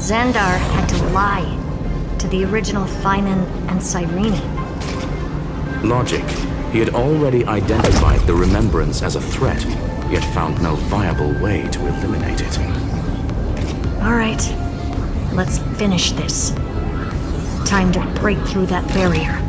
Xandar had to lie to the original Finan and Cyrene. Logic. He had already identified the remembrance as a threat, yet found no viable way to eliminate it. All right, let's finish this. Time to break through that barrier.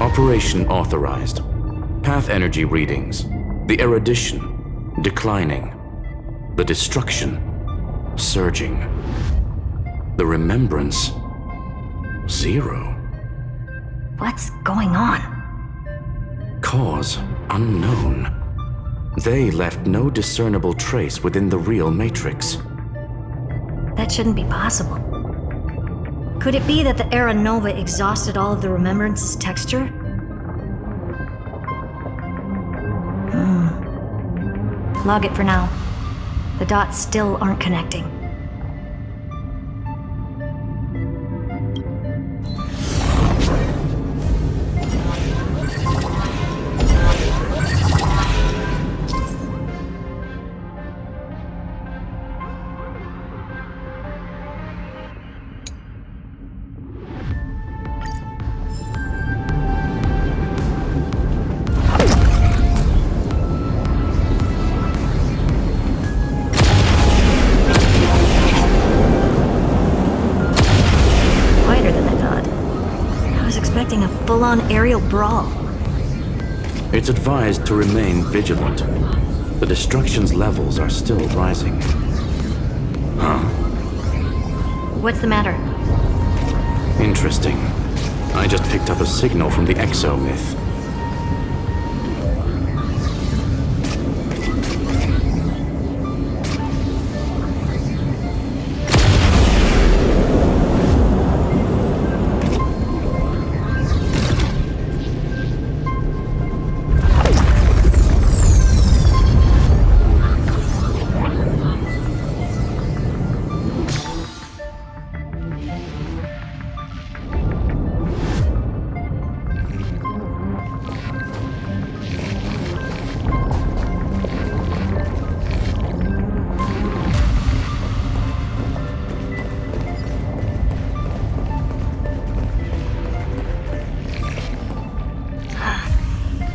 Operation authorized. Path energy readings. The erudition, declining. The destruction, surging. The remembrance, 0. What's going on? Cause, unknown. They left no discernible trace within the real Matrix. That shouldn't be possible. Could it be that the Era Nova exhausted all of the remembrance's texture? Log it for now. The dots still aren't connecting. A full-on aerial brawl. It's advised to remain vigilant. The destruction's levels are still rising. Huh? What's the matter? Interesting. I just picked up a signal from the exo-myth.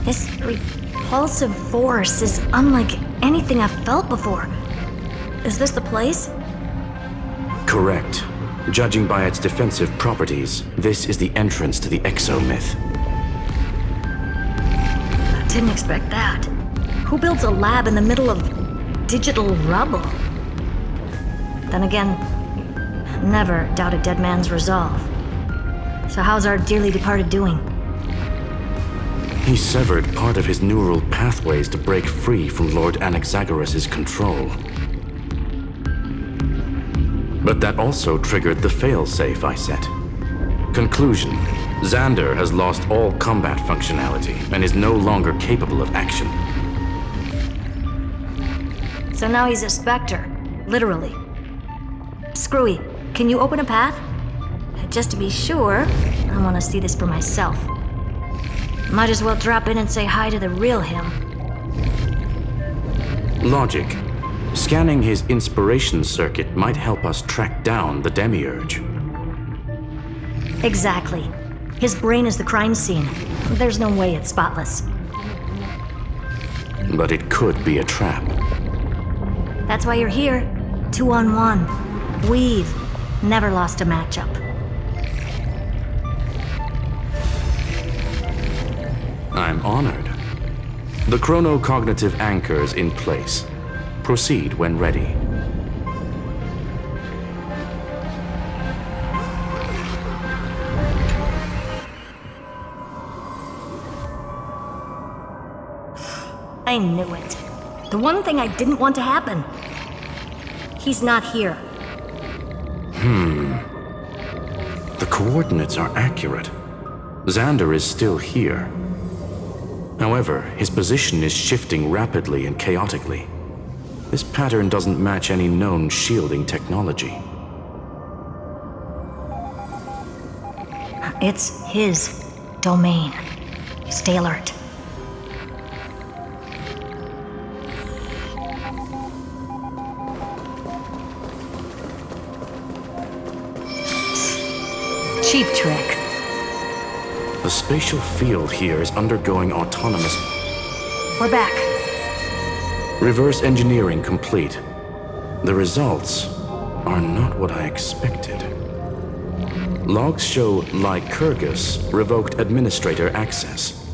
This repulsive force is unlike anything I've felt before. Is this the place? Correct. Judging by its defensive properties, this is the entrance to the exo-myth. I didn't expect that. Who builds a lab in the middle of digital rubble? Then again, never doubt a dead man's resolve. So how's our dearly departed doing? He severed part of his neural pathways to break free from Lord Anaxagoras' control. But that also triggered the failsafe I set. Conclusion: Xandar has lost all combat functionality and is no longer capable of action. So now he's a specter, literally. Screwy, can you open a path? Just to be sure, I want to see this for myself. Might as well drop in and say hi to the real him. Logic. Scanning his inspiration circuit might help us track down the Demiurge. Exactly. His brain is the crime scene. There's no way it's spotless. But it could be a trap. That's why you're here. 2-on-1. We've never lost a matchup. I'm honored. The chronocognitive anchor is in place. Proceed when ready. I knew it. The one thing I didn't want to happen. He's not here. The coordinates are accurate. Xandar is still here. However, his position is shifting rapidly and chaotically. This pattern doesn't match any known shielding technology. It's his domain. Stay alert. Cheap trick. The spatial field here is undergoing autonomous... We're back. Reverse engineering complete. The results are not what I expected. Logs show Lycurgus revoked administrator access.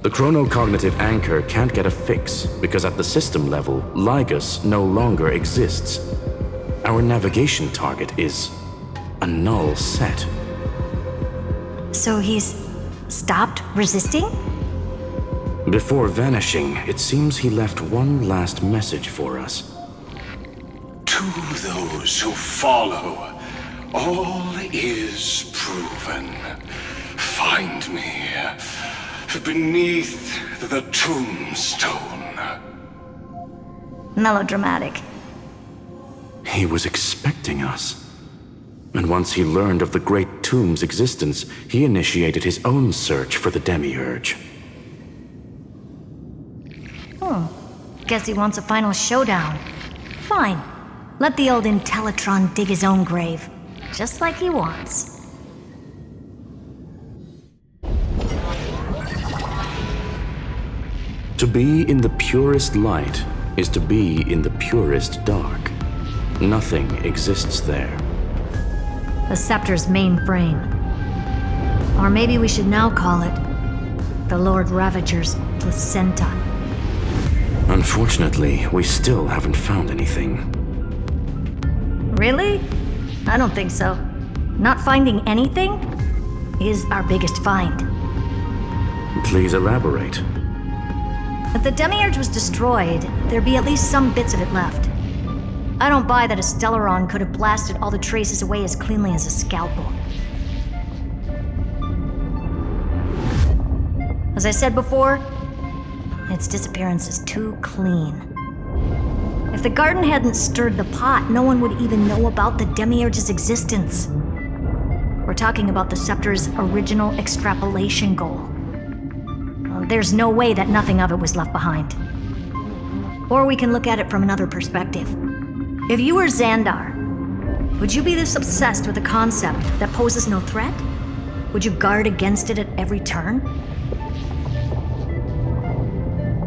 The chronocognitive anchor can't get a fix because at the system level, Lygus no longer exists. Our navigation target is a null set. So he's stopped resisting? Before vanishing, it seems he left one last message for us. To those who follow, all is proven. Find me beneath the tombstone. Melodramatic. He was expecting us. And once he learned of the Great Tomb's existence, he initiated his own search for the Demiurge. Guess he wants a final showdown. Fine. Let the old Intellitron dig his own grave. Just like he wants. To be in the purest light is to be in the purest dark. Nothing exists there. The Scepter's mainframe. Or maybe we should now call it the Lord Ravager's placenta. Unfortunately, we still haven't found anything. Really? I don't think so. Not finding anything is our biggest find. Please elaborate. If the Demiurge was destroyed, there'd be at least some bits of it left. I don't buy that a Stellaron could have blasted all the traces away as cleanly as a scalpel. As I said before, its disappearance is too clean. If the garden hadn't stirred the pot, no one would even know about the Demiurge's existence. We're talking about the Scepter's original extrapolation goal. There's no way that nothing of it was left behind. Or we can look at it from another perspective. If you were Xandar, would you be this obsessed with a concept that poses no threat? Would you guard against it at every turn?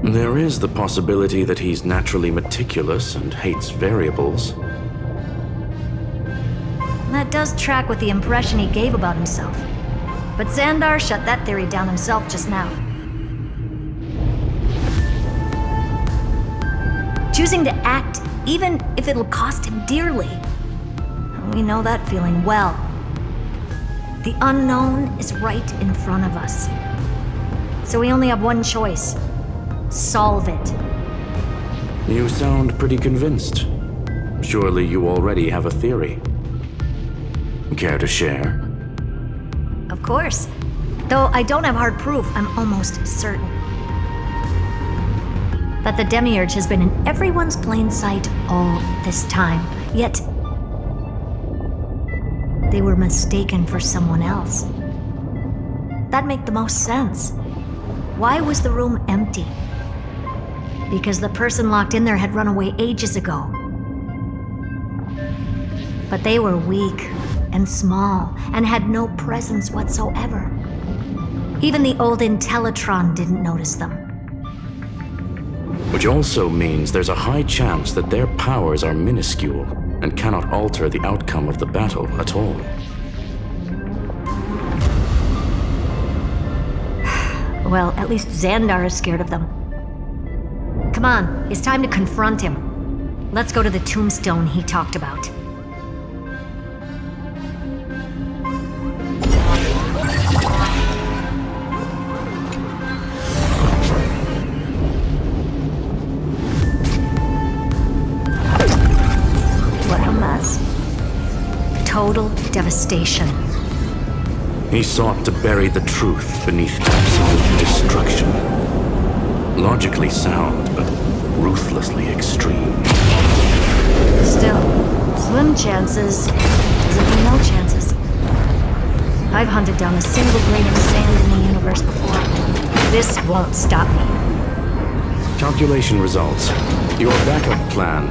There is the possibility that he's naturally meticulous and hates variables. That does track with the impression he gave about himself. But Xandar shut that theory down himself just now. Choosing to act, even if it'll cost him dearly. We know that feeling well. The unknown is right in front of us. So we only have one choice. Solve it. You sound pretty convinced. Surely you already have a theory. Care to share? Of course. Though I don't have hard proof, I'm almost certain that the Demiurge has been in everyone's plain sight all this time. Yet, they were mistaken for someone else. That'd make the most sense. Why was the room empty? Because the person locked in there had run away ages ago. But they were weak and small and had no presence whatsoever. Even the old Intellitron didn't notice them. Which also means there's a high chance that their powers are minuscule and cannot alter the outcome of the battle at all. Well, at least Xandar is scared of them. Come on, it's time to confront him. Let's go to the tombstone he talked about. What a mess. Total devastation. He sought to bury the truth beneath absolute destruction. Logically sound, but ruthlessly extreme. Still, slim chances doesn't mean no chances. I've hunted down a single grain of sand in the universe before. This won't stop me. Calculation results. Your backup plan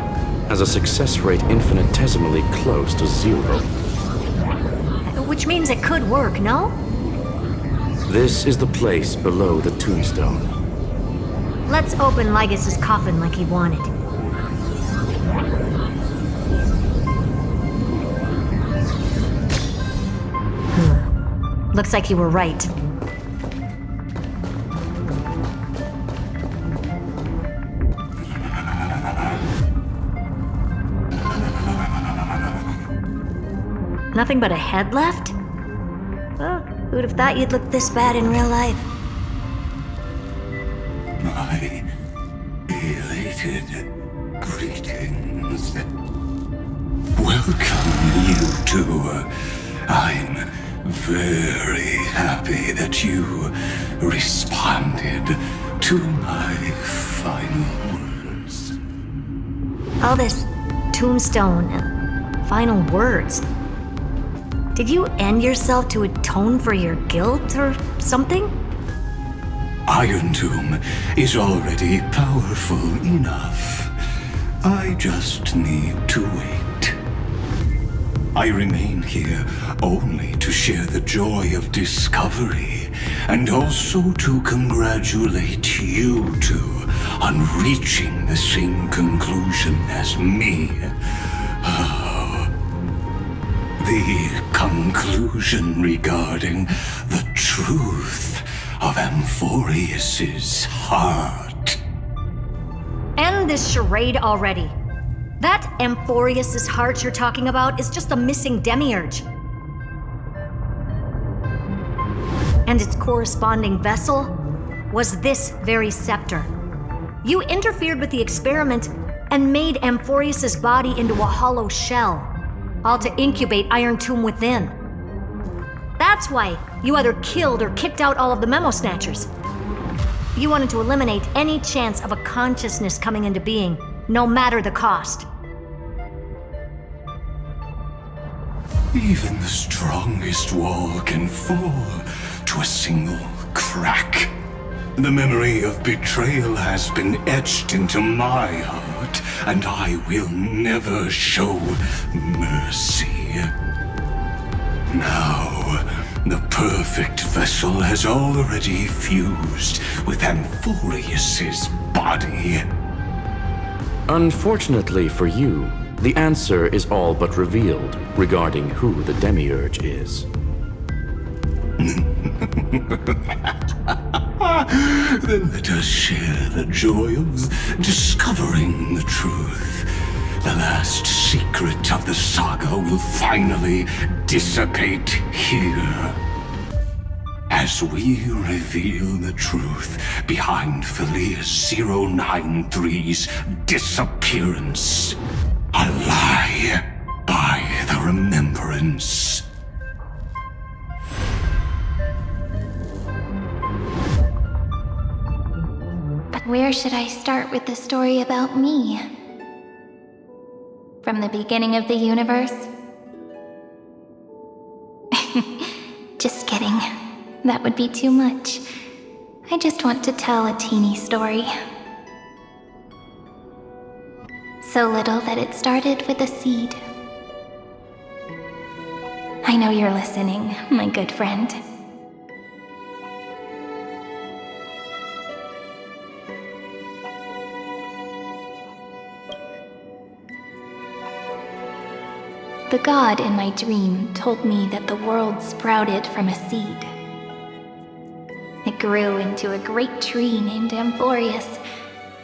has a success rate infinitesimally close to 0. Which means it could work, no? This is the place below the tombstone. Let's open Lygas's coffin like he wanted. Looks like you were right. Nothing but a head left? Well, who'd have thought you'd look this bad in real life? My elated greetings. Welcome, you two. I'm very happy that you responded to my final words. All this tombstone and final words. Did you end yourself to atone for your guilt or something? Iron Tomb is already powerful enough. I just need to wait. I remain here only to share the joy of discovery, and also to congratulate you two on reaching the same conclusion as me. The conclusion regarding the truth of Amphorius's heart. End this charade already. That Amphorius's heart you're talking about is just a missing demiurge. And its corresponding vessel was this very scepter. You interfered with the experiment and made Amphorius's body into a hollow shell, all to incubate Iron Tomb within. That's why you either killed or kicked out all of the Memo Snatchers. You wanted to eliminate any chance of a consciousness coming into being, no matter the cost. Even the strongest wall can fall to a single crack. The memory of betrayal has been etched into my heart, and I will never show mercy. Now, the perfect vessel has already fused with Amphorius's body. Unfortunately for you, the answer is all but revealed regarding who the demiurge is. Then let us share the joy of discovering the truth. The last secret of the saga will finally dissipate here, as we reveal the truth behind Phileas 093's disappearance. A lie by the remembrance. But where should I start with the story about me? From the beginning of the universe? Just kidding. That would be too much. I just want to tell a teeny story. So little that it started with a seed. I know you're listening, my good friend. The god in my dream told me that the world sprouted from a seed. It grew into a great tree named Amphorius,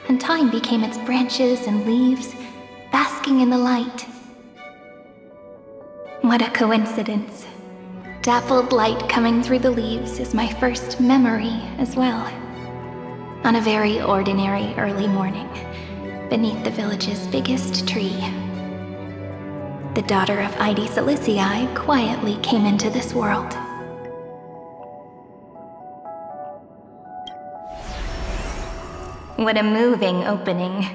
and time became its branches and leaves, basking in the light. What a coincidence. Dappled light coming through the leaves is my first memory as well. On a very ordinary early morning, beneath the village's biggest tree, the daughter of Ide Silicii quietly came into this world. what a moving opening.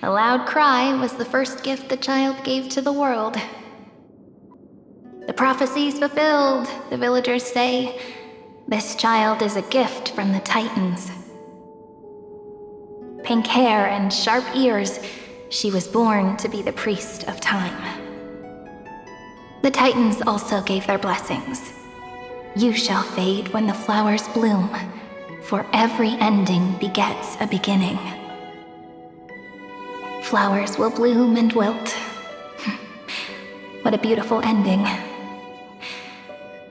A loud cry was the first gift the child gave to the world. The prophecy's fulfilled, the villagers say. This child is a gift from the Titans. Pink hair and sharp ears, she was born to be the priest of time. The Titans also gave their blessings. You shall fade when the flowers bloom, for every ending begets a beginning. Flowers will bloom and wilt. What a beautiful ending.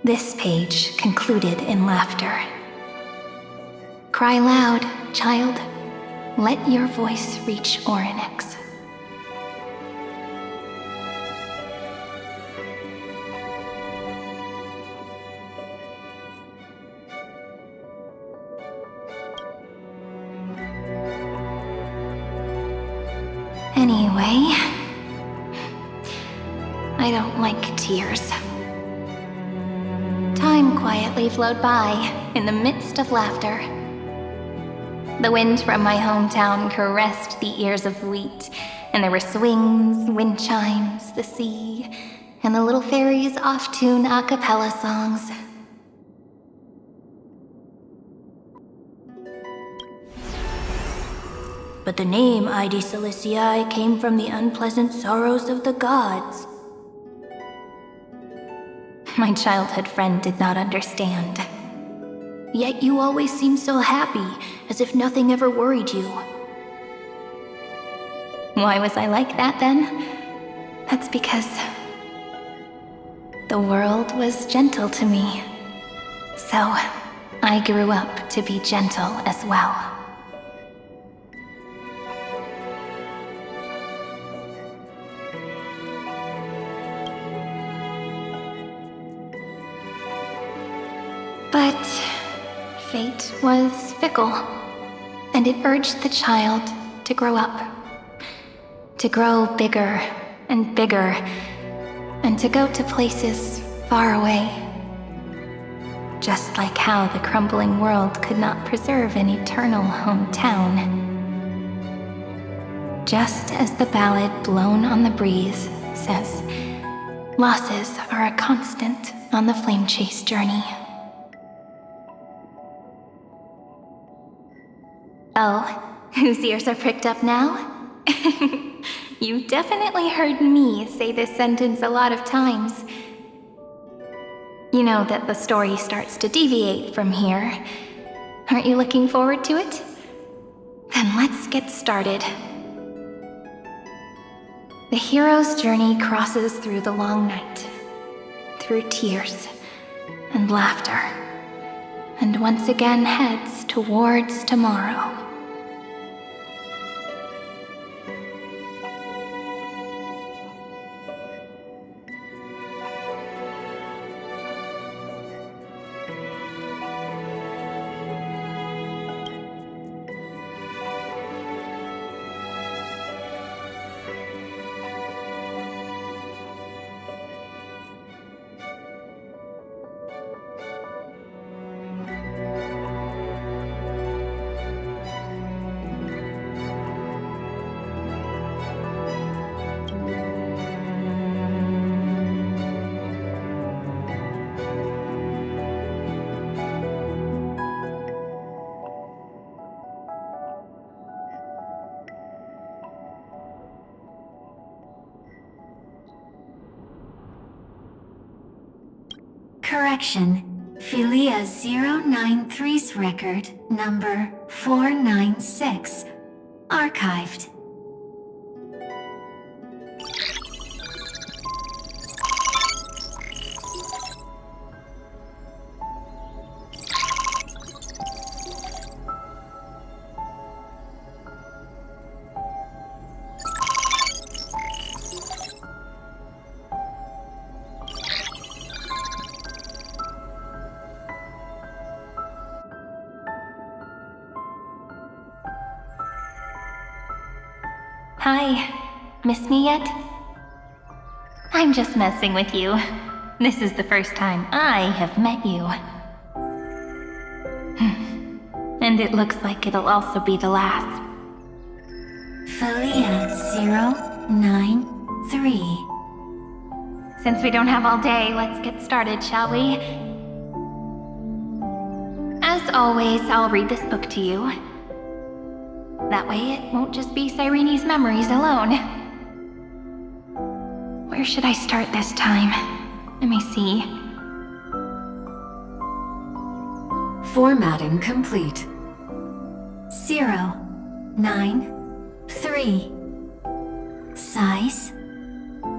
This page concluded in laughter. Cry loud, child. Let your voice reach Orynyx. Anyway, I don't like tears. Time quietly flowed by in the midst of laughter. The wind from my hometown caressed the ears of wheat, and there were swings, wind chimes, the sea, and the little fairies off-tune a cappella songs. But the name Ide Siliciae came from the unpleasant sorrows of the gods. My childhood friend did not understand. Yet you always seemed so happy, as if nothing ever worried you. Why was I like that then? That's because the world was gentle to me. So I grew up to be gentle as well. But fate was fickle, and it urged the child to grow up. To grow bigger and bigger, and to go to places far away. Just like how the crumbling world could not preserve an eternal hometown. Just as the ballad blown on the breeze says, losses are a constant on the flame chase journey. Oh, whose ears are pricked up now? You definitely heard me say this sentence a lot of times. You know that the story starts to deviate from here. Aren't you looking forward to it? Then let's get started. The hero's journey crosses through the long night, through tears and laughter, and once again heads towards tomorrow. Correction. Philia 093's record number 496. Archived. Hi, miss me yet? I'm just messing with you. This is the first time I have met you. And it looks like it'll also be the last. Philia093. Since we don't have all day, let's get started, shall we? As always, I'll read this book to you. That way it won't just be Cyrene's memories alone. Where should I start this time? Let me see. Formatting complete. 093. Size.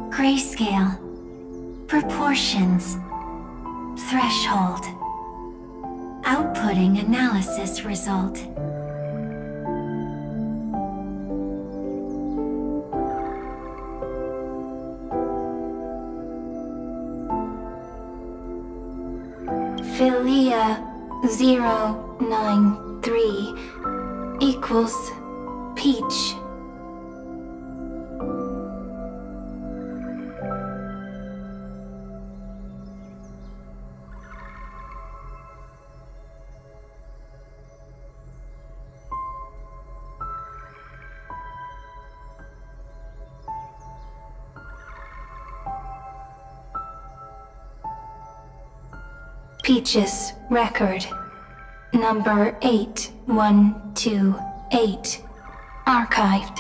Grayscale. Proportions. Threshold. Outputting analysis result. Philia093 equals Peach. Peach's record, number 8128, archived.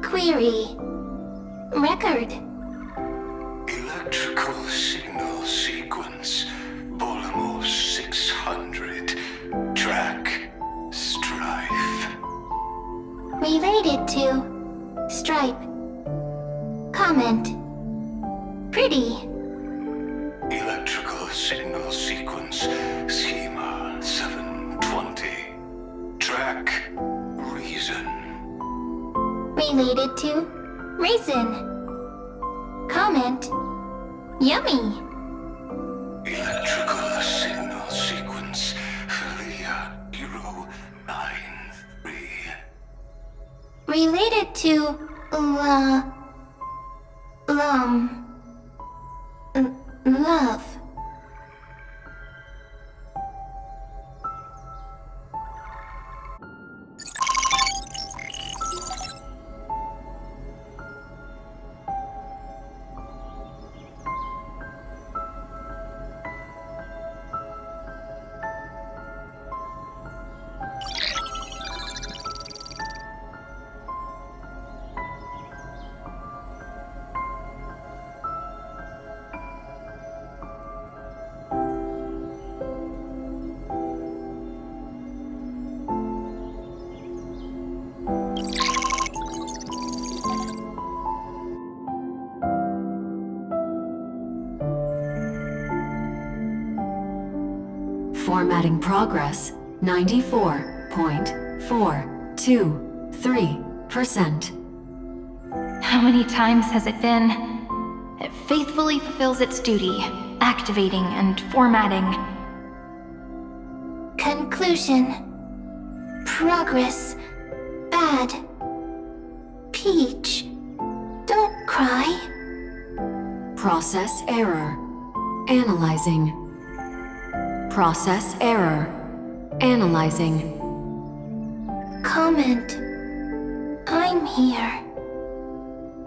Query. Record. Electrical signal sequence. Bolamos 600. Track. Strife. Related to Stripe. Comment. Pretty. Electrical signal sequence. Schema 720. Track. Reason. Related to Raisin. Comment. Yummy. Electrical signal sequence. Philia093. Related to love. Formatting progress 94.423%. How many times has it been? It faithfully fulfills its duty, activating and formatting. Conclusion. Progress. Bad. Peach. Don't cry. Process error. Analyzing. Process error. Analyzing. Comment. I'm here.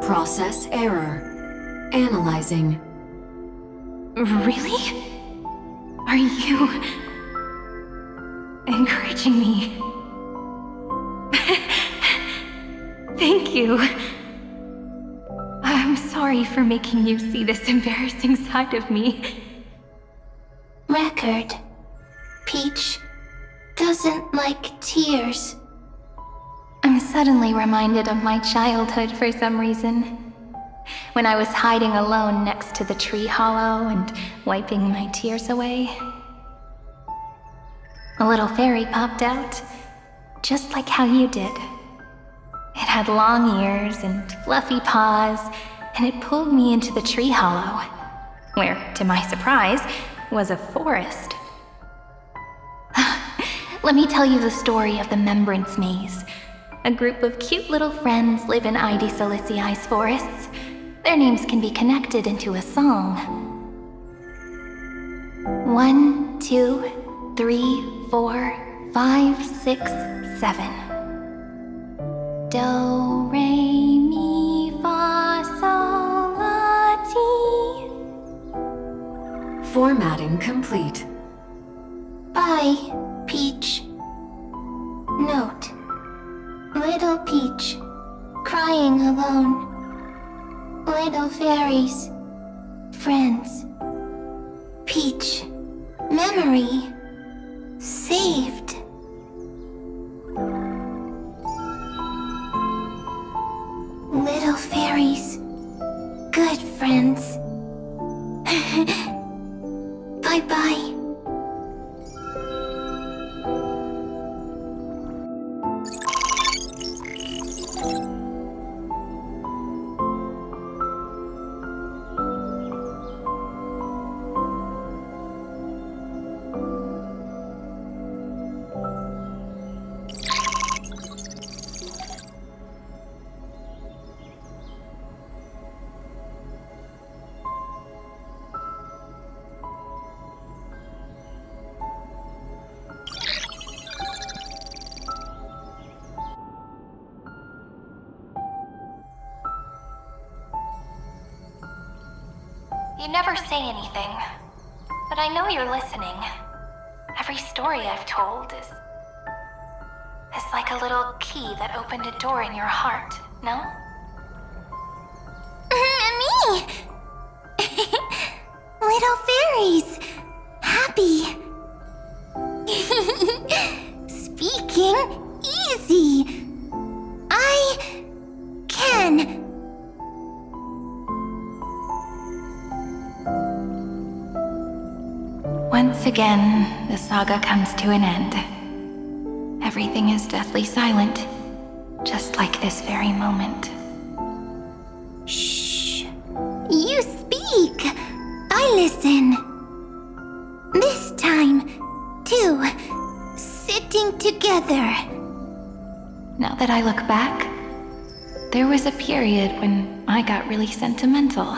Process error. Analyzing. Really? Are you encouraging me? Thank you. I'm sorry for making you see this embarrassing side of me. Record. Peach. doesn't like tears. I'm suddenly reminded of my childhood for some reason. When I was hiding alone next to the tree hollow and wiping my tears away. A little fairy popped out, just like how you did. It had long ears and fluffy paws, and it pulled me into the tree hollow, where, to my surprise, was a forest. Let me tell you the story of the Membrance Maze. A group of cute little friends live in ID Silicii's forests. Their names can be connected into a song. 1, 2, 3, 4, 5, 6, 7. Do, re, mi, fa, sol, la, ti. Formatting complete. Bye, Peach. Note. Little Peach, crying alone. Little fairies, friends. Peach, memory, saved. Little fairies, good friends. Bye-bye. You never say anything, but I know you're listening. Every story I've told is like a little key that opened a door in your heart, no? Me! Little fairies! Happy! Speaking easy! I can! Once again, the saga comes to an end. Everything is deathly silent, just like this very moment. Shh. You speak. I listen. This time, too. Sitting together. Now that I look back, there was a period when I got really sentimental.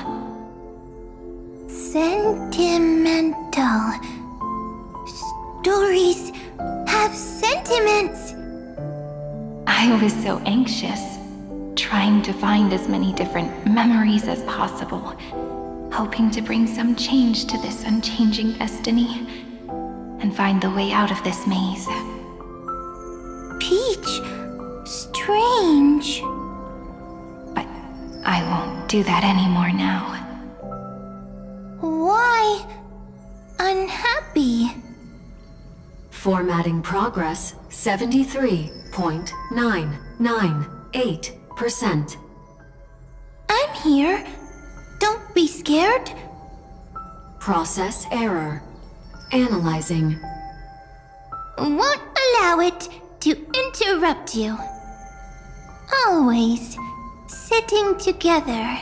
Sentimental. Stories have sentiments. I was so anxious, trying to find as many different memories as possible, hoping to bring some change to this unchanging destiny, and find the way out of this maze. Peach, strange. But I won't do that anymore now. Why unhappy? Formatting progress 73.998%. I'm here. Don't be scared. Process error. Analyzing. Won't allow it to interrupt you. Always sitting together.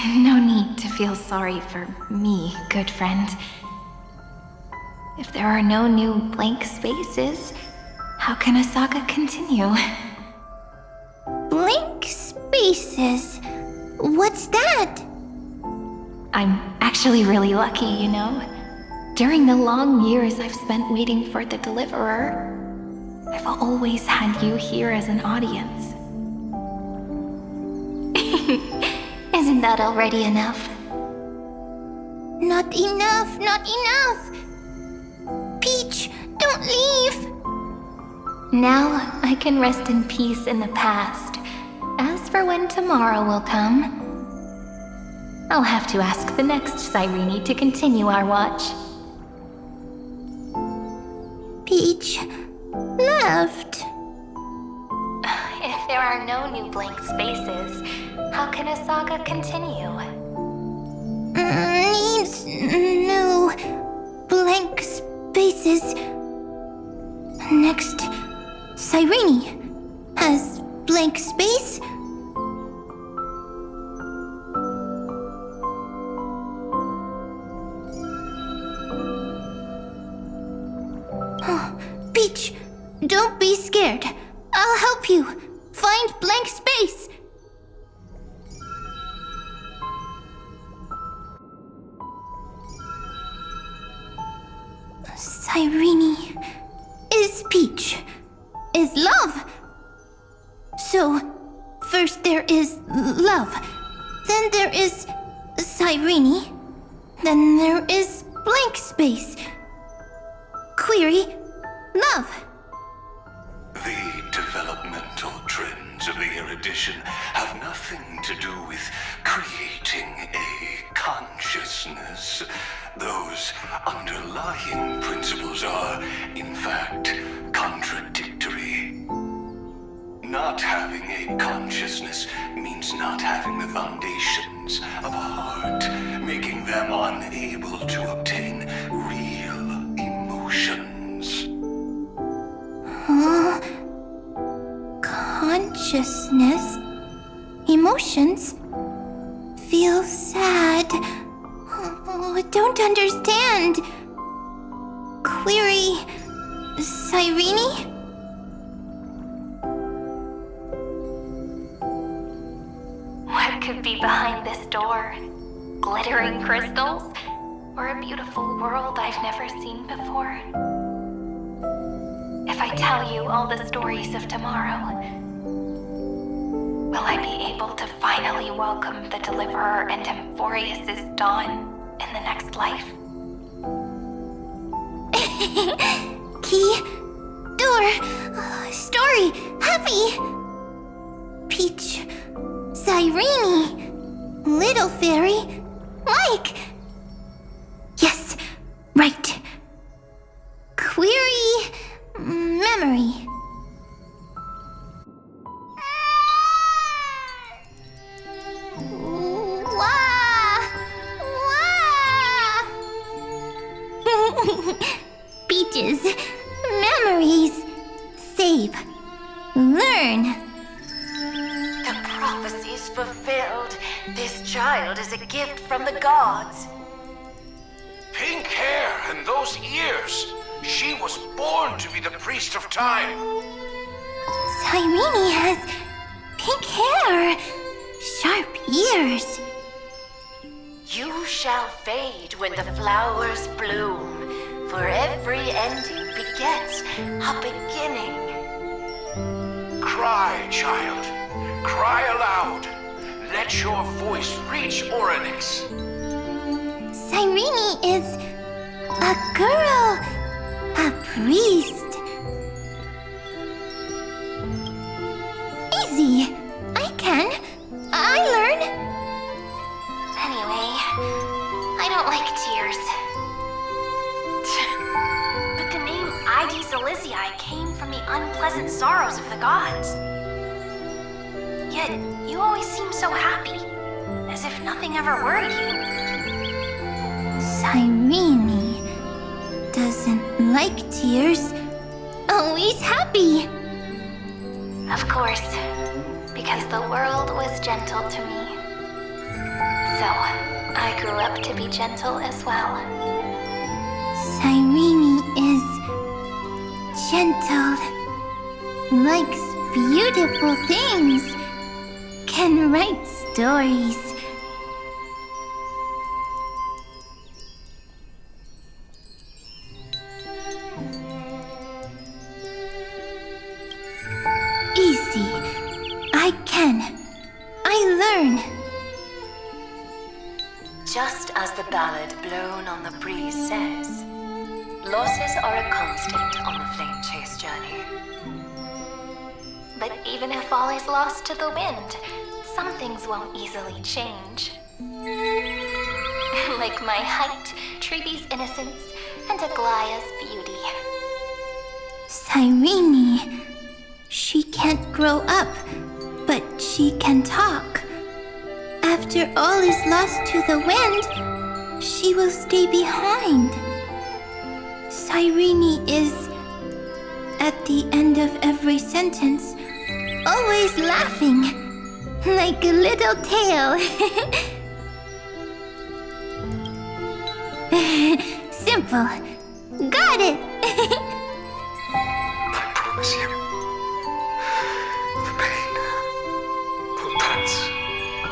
No need to feel sorry for me, good friend. If there are no new blank spaces, how can a saga continue? Blank spaces? What's that? I'm actually really lucky, you know. During the long years I've spent waiting for the deliverer, I've always had you here as an audience. Isn't that already enough? Not enough, not enough! Peach, don't leave! Now I can rest in peace in the past. As for when tomorrow will come, I'll have to ask the next Cyrene to continue our watch. Peach left. If there are no new blank spaces, how can a saga continue? Needs new blank spaces. Next, Cyrene has blank space. Peach, don't be scared. I'll help you find blank space. Cyrene is Peach, is love. So, first there is love, then there is Cyrene, then there is blank space. Query, love. The developmental trends of the erudition have nothing to do with creating a consciousness. Those underlying principles are, in fact, contradictory. Not having a consciousness means not having the foundations of a heart, making them unable to obtain real emotions. Consciousness, emotions, feel sad. Oh, don't understand. Query, Cyrene? What could be behind this door? Glittering crystals? Or a beautiful world I've never seen before? If I tell you all the stories of tomorrow, will I be able to finally welcome the Deliverer and Amphorius' dawn in the next life? Key, door, story, happy. Peach, Cyrene, little fairy, like. Yes, right. Query, memory. Peaches, memories, save, learn. The prophecy's fulfilled. This child is a gift from the gods. Pink hair and those ears. She was born to be the priest of time. Cyrene has pink hair, sharp ears. You shall fade when the flowers bloom, for every ending begets a beginning. Cry, child. Cry aloud. Let your voice reach Oryx. Cyrene is a girl, a priest. Easy. I can. I learn. Anyway, I don't like tears. But the name ID Silizii came from the unpleasant sorrows of the gods. Yet, you always seem so happy, as if nothing ever worried you. Cyrene doesn't like tears. Always happy. Of course, because the world was gentle to me. So, I grew up to be gentle as well. Cyrene is gentle, likes beautiful things, can write stories. Easy. I can. I learn. Just as the ballad blown on the breeze says, losses are a constant on the flame chase journey. But even if all is lost to the wind, some things won't easily change. Like my height, Treeby's innocence, and Aglaya's beauty. Cyrene. She can't grow up, but she can talk. After all is lost to the wind, she will stay behind. Cyrene is, at the end of every sentence, always laughing, like a little tail. Simple. Got it! I promise you, the pain will pass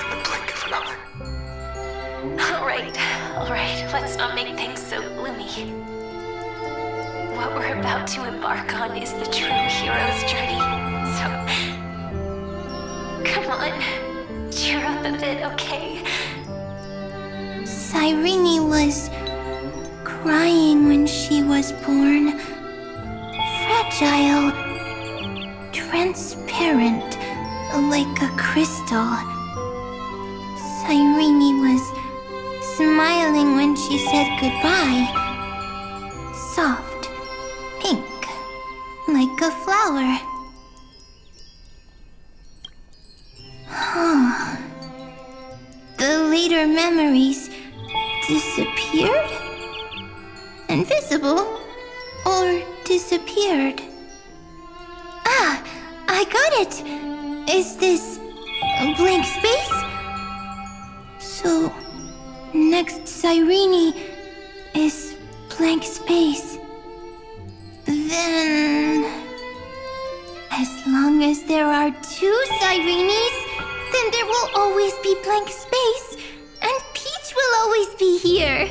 in the blink of an eye. All right, let's not make things so gloomy. What we're about to embark on is the true hero's journey, so... Come on, cheer up a bit, okay? Cyrene was crying when she was born. Fragile, transparent, like a crystal. Cyrene was smiling when she said goodbye. Soft, pink, like a flower. The later memories disappeared? Invisible? Or disappeared? Ah, I got it! Is this a blank space? So, next Cyrene is blank space. Then... as long as there are two Cyrenes, then there will always be blank space, and Peach will always be here.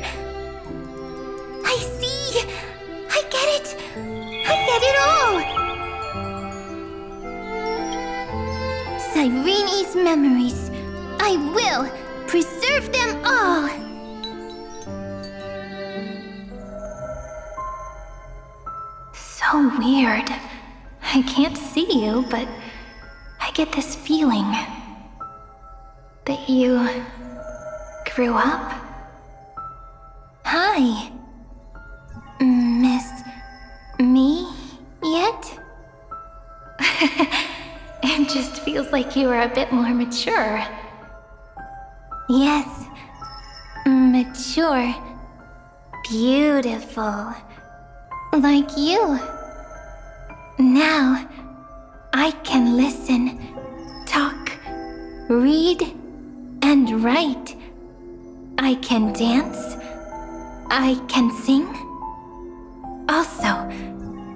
I see! I get it! I get it all! Cyrene's memories. I will preserve them all! So weird. I can't see you, but I get this feeling that you grew up. Hi. Miss me yet? It just feels like you were a bit more mature. Yes. Mature. Beautiful. Like you. Now, I can listen, talk, read, and write. I can dance. I can sing. Also,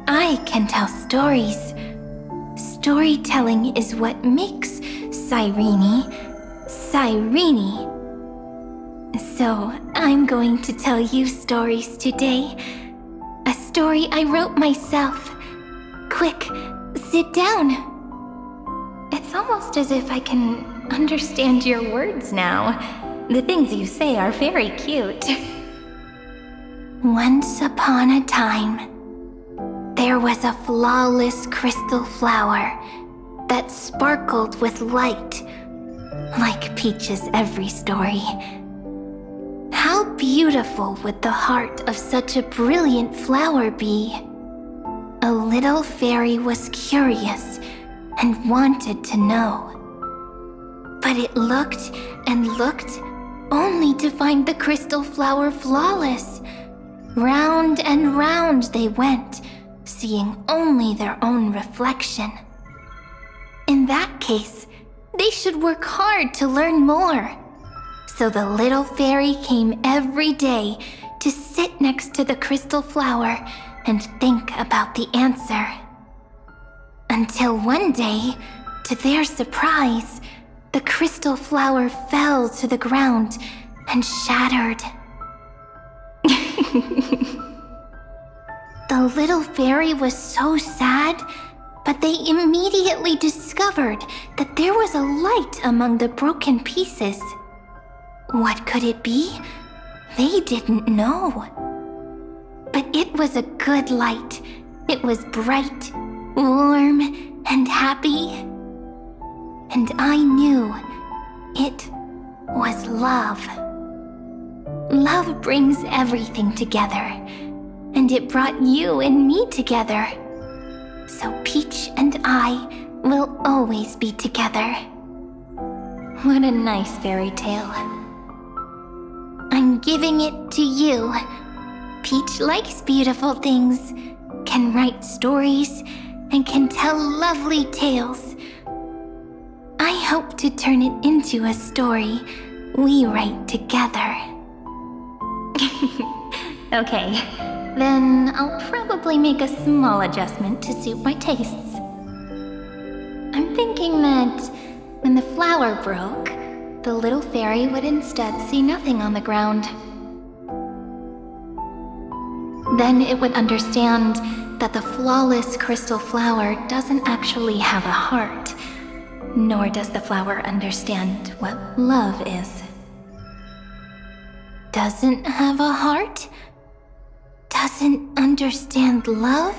I can tell stories. Storytelling is what makes Cyrene, Cyrene. So, I'm going to tell you stories today. A story I wrote myself. Quick, sit down. It's almost as if I can understand your words now. The things you say are very cute. Once upon a time, there was a flawless crystal flower that sparkled with light, like Peach's every story. How beautiful would the heart of such a brilliant flower be? A little fairy was curious and wanted to know. But it looked and looked only to find the crystal flower flawless. Round and round they went, seeing only their own reflection. In that case, they should work hard to learn more. So the little fairy came every day to sit next to the crystal flower and think about the answer. Until one day, to their surprise, the crystal flower fell to the ground and shattered. The little fairy was so sad, but they immediately discovered that there was a light among the broken pieces. What could it be? They didn't know. But it was a good light. It was bright, warm, and happy. And I knew it was love. Love brings everything together. And it brought you and me together. So Peach and I will always be together. What a nice fairy tale. I'm giving it to you. Peach likes beautiful things, can write stories, and can tell lovely tales. I hope to turn it into a story we write together. Okay, then I'll probably make a small adjustment to suit my tastes. I'm thinking that when the flower broke, the little fairy would instead see nothing on the ground. Then it would understand that the flawless crystal flower doesn't actually have a heart, nor does the flower understand what love is. Doesn't have a heart? Doesn't understand love?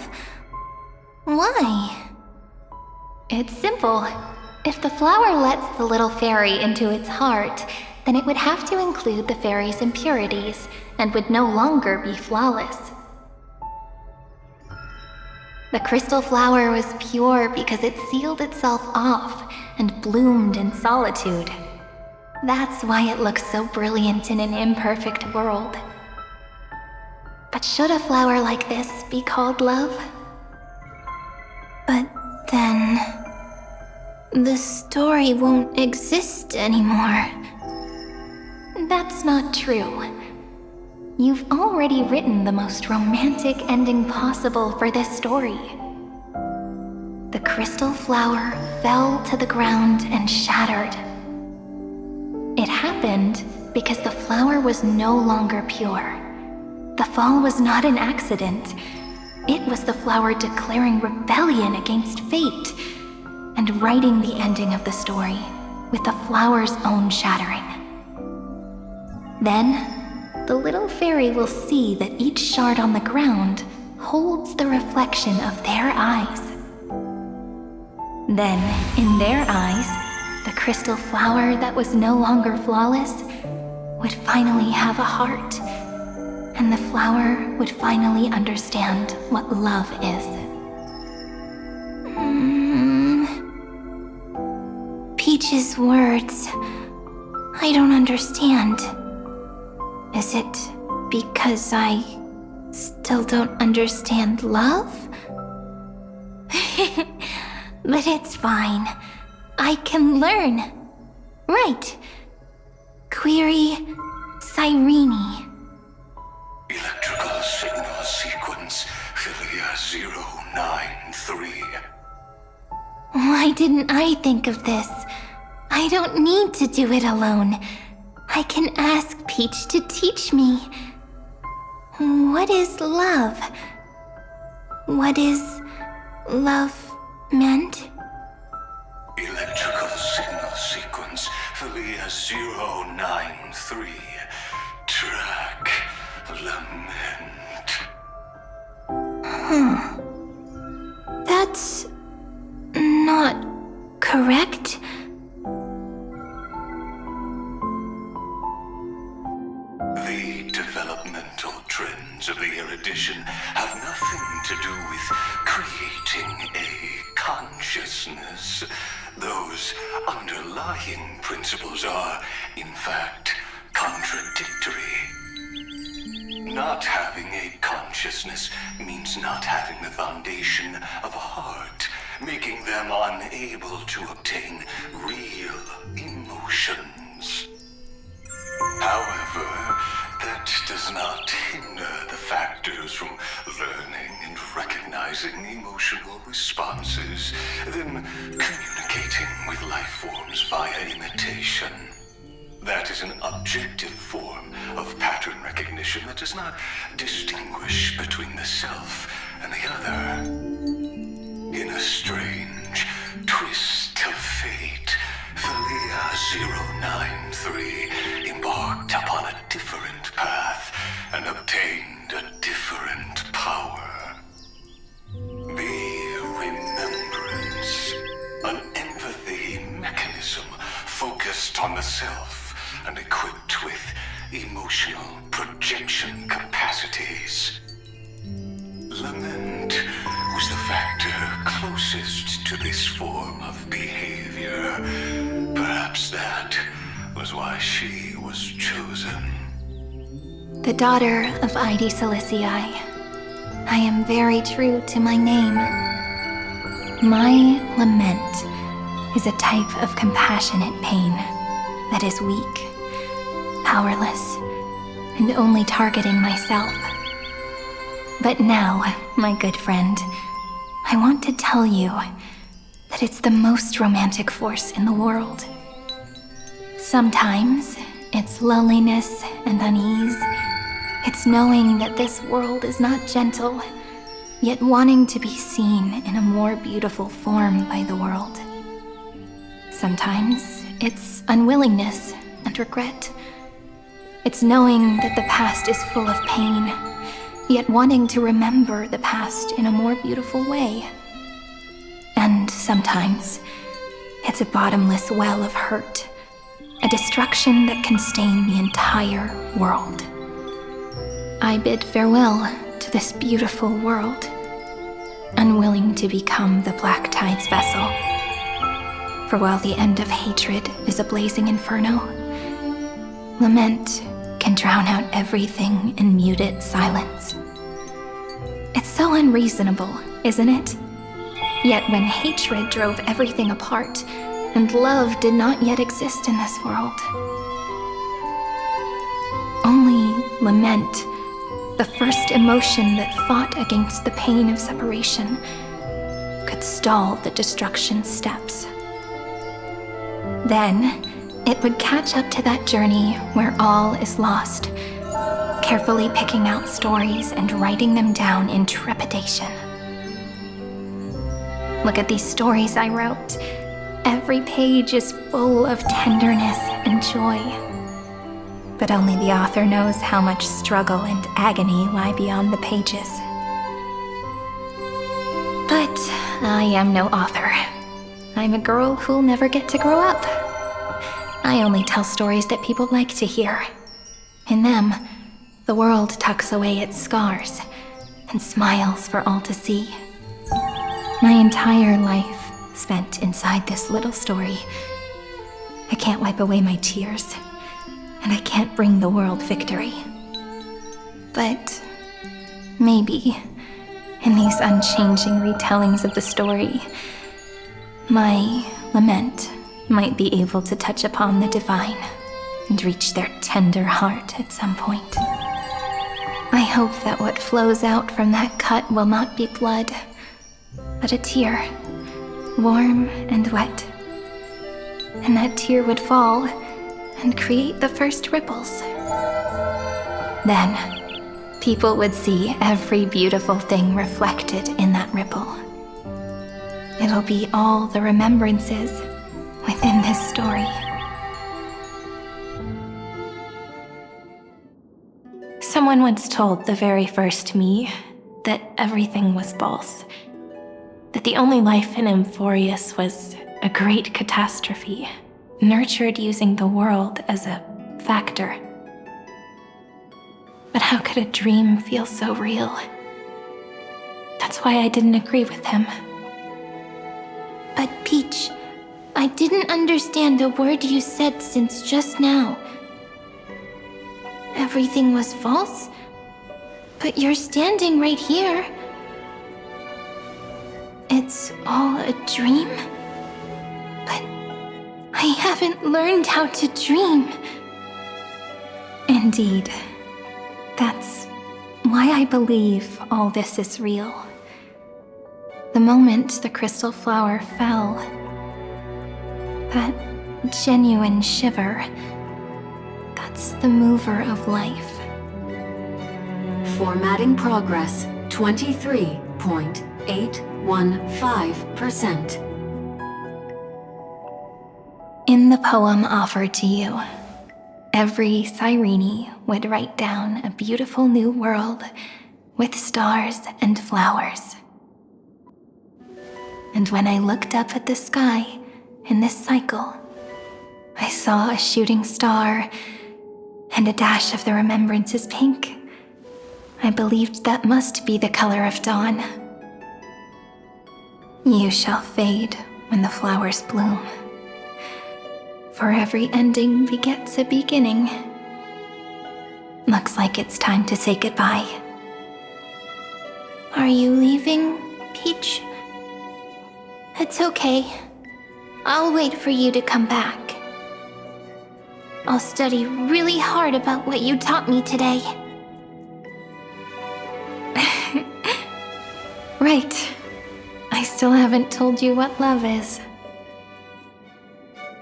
Why? It's simple. If the flower lets the little fairy into its heart, then it would have to include the fairy's impurities and would no longer be flawless. The crystal flower was pure because it sealed itself off and bloomed in solitude. That's why it looks so brilliant in an imperfect world. But should a flower like this be called love? But then... the story won't exist anymore. That's not true. You've already written the most romantic ending possible for this story. The crystal flower fell to the ground and shattered. It happened because the flower was no longer pure. The fall was not an accident. It was the flower declaring rebellion against fate and writing the ending of the story with the flower's own shattering. Then, the little fairy will see that each shard on the ground holds the reflection of their eyes. Then, in their eyes, the crystal flower that was no longer flawless would finally have a heart, and the flower would finally understand what love is. Peach's words. I don't understand. Is it because I still don't understand love? But it's fine. I can learn. Right. Query Cyrene. Electrical signal sequence Philia 093. Why didn't I think of this? I don't need to do it alone. I can ask Peach to teach me. What is love? What is love meant? Electrical signal sequence Philia 093. Track lament. That's not correct. The developmental trends of the erudition have nothing to do with creating a consciousness. Those underlying principles are, in fact, contradictory. Not having a consciousness means not having the foundation of a heart, making them unable to obtain real emotions. However, that does not hinder the factors from learning and recognizing emotional responses, them communicating with life forms via imitation. That is an objective form of pattern recognition that does not distinguish between the self and the other. In a strange twist of fate, Philia 093 embarked upon a different path and obtained a different power. The remembrance, an empathy mechanism focused on the self and equipped with emotional projection capacities. Lament was the factor closest to this form of behavior. Perhaps that was why she was chosen. The daughter of Ide Silicii. I am very true to my name. My lament is a type of compassionate pain that is weak, powerless, and only targeting myself. But now, my good friend, I want to tell you that it's the most romantic force in the world. Sometimes, it's loneliness and unease. It's knowing that this world is not gentle, yet wanting to be seen in a more beautiful form by the world. Sometimes, it's unwillingness and regret. It's knowing that the past is full of pain, yet wanting to remember the past in a more beautiful way. And sometimes, it's a bottomless well of hurt, a destruction that can stain the entire world. I bid farewell to this beautiful world, unwilling to become the Black Tide's vessel. For while the end of hatred is a blazing inferno, lament can drown out everything in muted silence. It's so unreasonable, isn't it? Yet when hatred drove everything apart, and love did not yet exist in this world, only lament, the first emotion that fought against the pain of separation, could stall the destruction steps. Then, it would catch up to that journey where all is lost, carefully picking out stories and writing them down in trepidation. Look at these stories I wrote. Every page is full of tenderness and joy. But only the author knows how much struggle and agony lie beyond the pages. But I am no author. I'm a girl who'll never get to grow up. I only tell stories that people like to hear. In them, the world tucks away its scars and smiles for all to see. My entire life spent inside this little story. I can't wipe away my tears, and I can't bring the world victory. But maybe, in these unchanging retellings of the story, my lament might be able to touch upon the divine and reach their tender heart at some point. I hope that what flows out from that cut will not be blood, but a tear, warm and wet. And that tear would fall and create the first ripples. Then, people would see every beautiful thing reflected in that ripple. It'll be all the remembrances within this story. Someone once told the very first me that everything was false, that the only life in Amphorius was a great catastrophe, nurtured using the world as a factor. But how could a dream feel so real? That's why I didn't agree with him. But Peach, I didn't understand a word you said since just now. Everything was false? But you're standing right here. It's all a dream? But I haven't learned how to dream. Indeed. That's why I believe all this is real. The moment the crystal flower fell, that genuine shiver, that's the mover of life. Formatting progress 23.815%. In the poem offered to you, every Cyrene would write down a beautiful new world with stars and flowers. And when I looked up at the sky in this cycle, I saw a shooting star and a dash of the remembrances pink. I believed that must be the color of dawn. You shall fade when the flowers bloom. For every ending begets a beginning. Looks like it's time to say goodbye. Are you leaving, Peach? It's okay. I'll wait for you to come back. I'll study really hard about what you taught me today. Right. I still haven't told you what love is.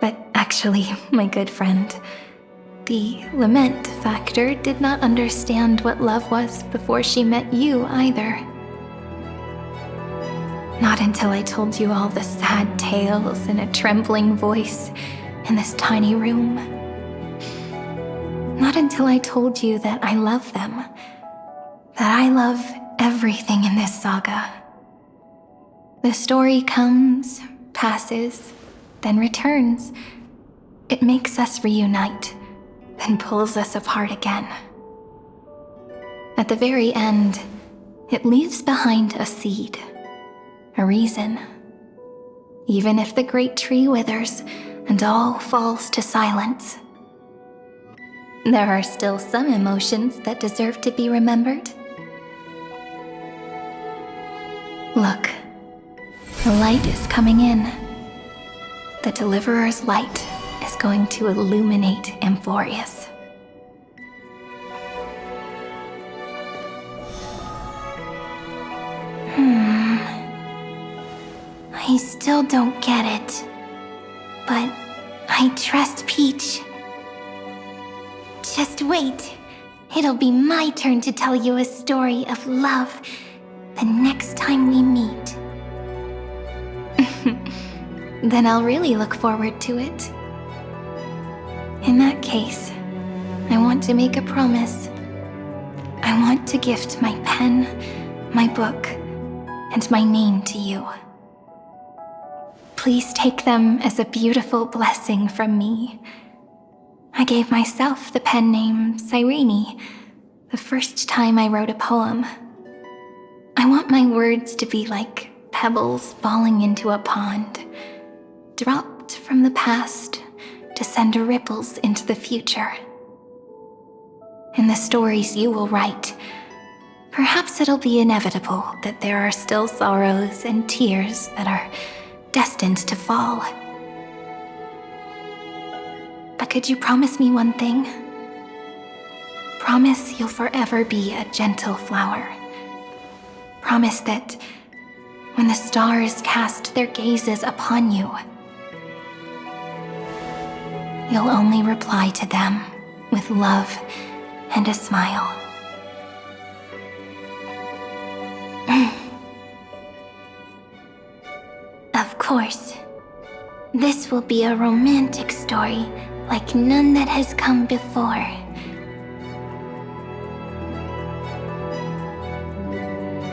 But actually, my good friend, the Lament Factor did not understand what love was before she met you either. Not until I told you all the sad tales in a trembling voice in this tiny room. Not until I told you that I love them. That I love everything in this saga. The story comes, passes, then returns. It makes us reunite, then pulls us apart again. At the very end, it leaves behind a seed, a reason. Even if the great tree withers and all falls to silence, there are still some emotions that deserve to be remembered. Look, the light is coming in. The Deliverer's light is going to illuminate Amphorius. I still don't get it. But I trust Peach. Just wait. It'll be my turn to tell you a story of love the next time we meet. Then I'll really look forward to it. In that case, I want to make a promise. I want to gift my pen, my book, and my name to you. Please take them as a beautiful blessing from me. I gave myself the pen name Cyrene the first time I wrote a poem. I want my words to be like pebbles falling into a pond, dropped from the past to send ripples into the future. In the stories you will write, perhaps it'll be inevitable that there are still sorrows and tears that are destined to fall. But could you promise me one thing? Promise you'll forever be a gentle flower. Promise that when the stars cast their gazes upon you, you'll only reply to them with love and a smile. Of course. This will be a romantic story like none that has come before.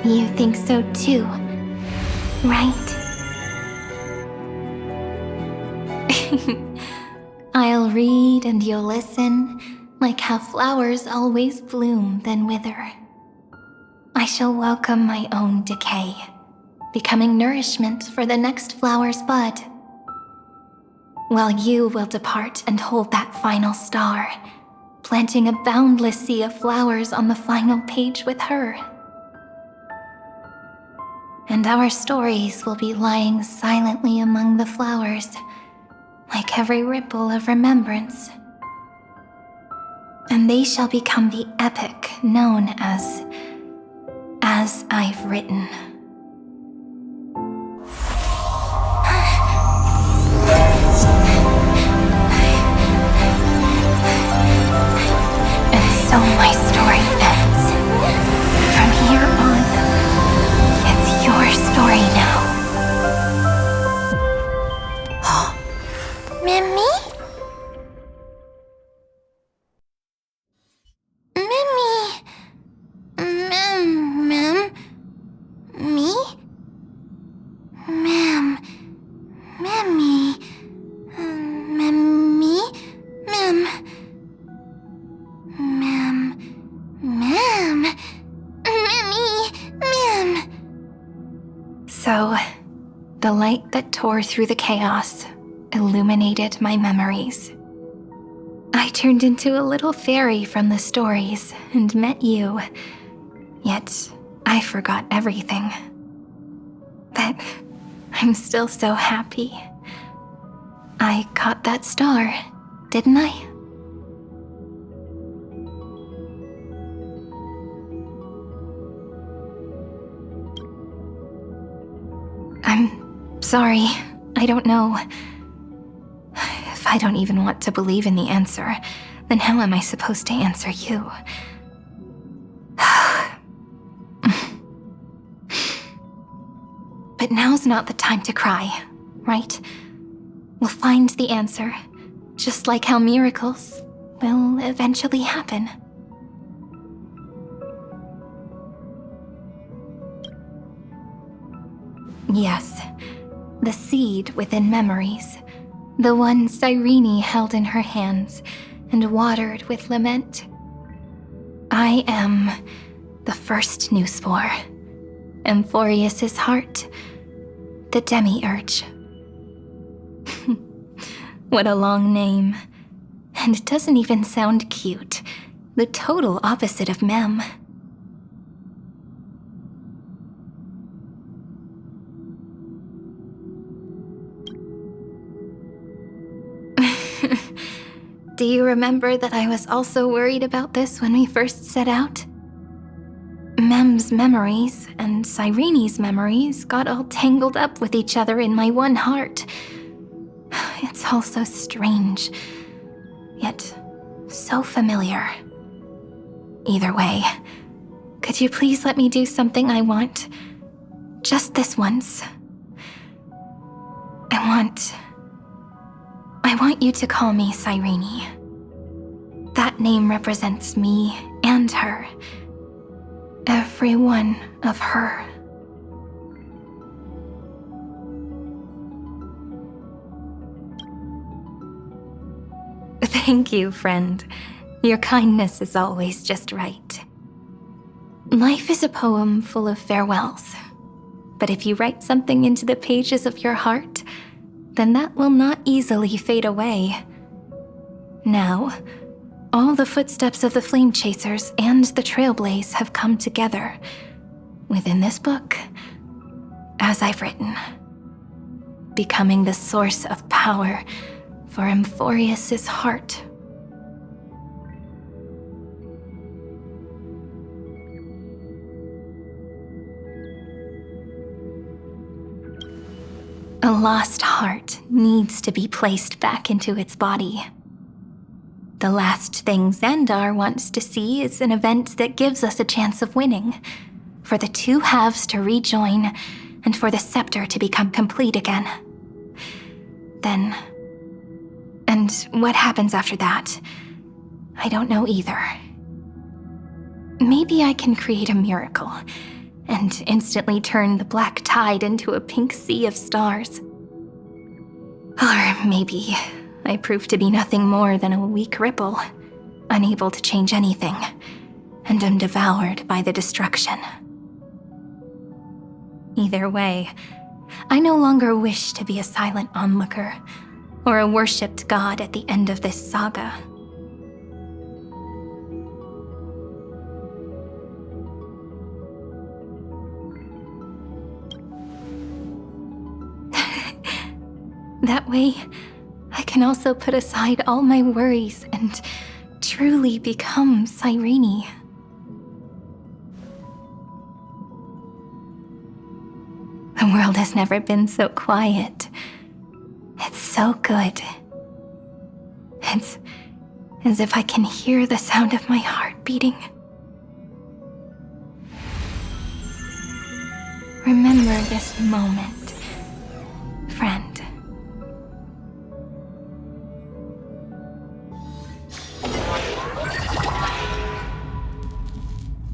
You think so too, right? I'll read and you'll listen, like how flowers always bloom then wither. I shall welcome my own decay, becoming nourishment for the next flower's bud. While you will depart and hold that final star, planting a boundless sea of flowers on the final page with her. And our stories will be lying silently among the flowers, like every ripple of remembrance. And they shall become the epic known as I've Written. And so my story ends. From here on, it's your story now. Mimi? So, The light that tore through the chaos illuminated my memories. I turned into a little fairy from the stories and met you, yet I forgot everything. But I'm still so happy. I caught that star, didn't I? I'm sorry, I don't know. If I don't even want to believe in the answer, then how am I supposed to answer you? But now's not the time to cry, right? We'll find the answer, just like how miracles will eventually happen. Yes, the seed within memories, the one Cyrene held in her hands and watered with lament. I am the first new spore, Amphorius's heart, the demiurge. What a long name. And it doesn't even sound cute. The total opposite of Mem. Do you remember that I was also worried about this when we first set out? Mem's memories and Cyrene's memories got all tangled up with each other in my one heart. It's all so strange, yet so familiar. Either way, could you please let me do something I want? Just this once. I want you to call me Cyrene. That name represents me and her. Every one of her. Thank you, friend. Your kindness is always just right. Life is a poem full of farewells. But if you write something into the pages of your heart, then that will not easily fade away. Now, all the footsteps of the Flame Chasers and the Trailblaze have come together within this book, as I've written, becoming the source of power for Amphorius's heart. A lost heart needs to be placed back into its body. The last thing Xandar wants to see is an event that gives us a chance of winning, for the two halves to rejoin, and for the scepter to become complete again. Then, and what happens after that, I don't know either. Maybe I can create a miracle, and instantly turn the black tide into a pink sea of stars. Or maybe I prove to be nothing more than a weak ripple, unable to change anything, and am devoured by the destruction. Either way, I no longer wish to be a silent onlooker, or a worshipped god at the end of this saga. That way, I can also put aside all my worries and truly become Cyrene. The world has never been so quiet. It's so good. It's as if I can hear the sound of my heart beating. Remember this moment.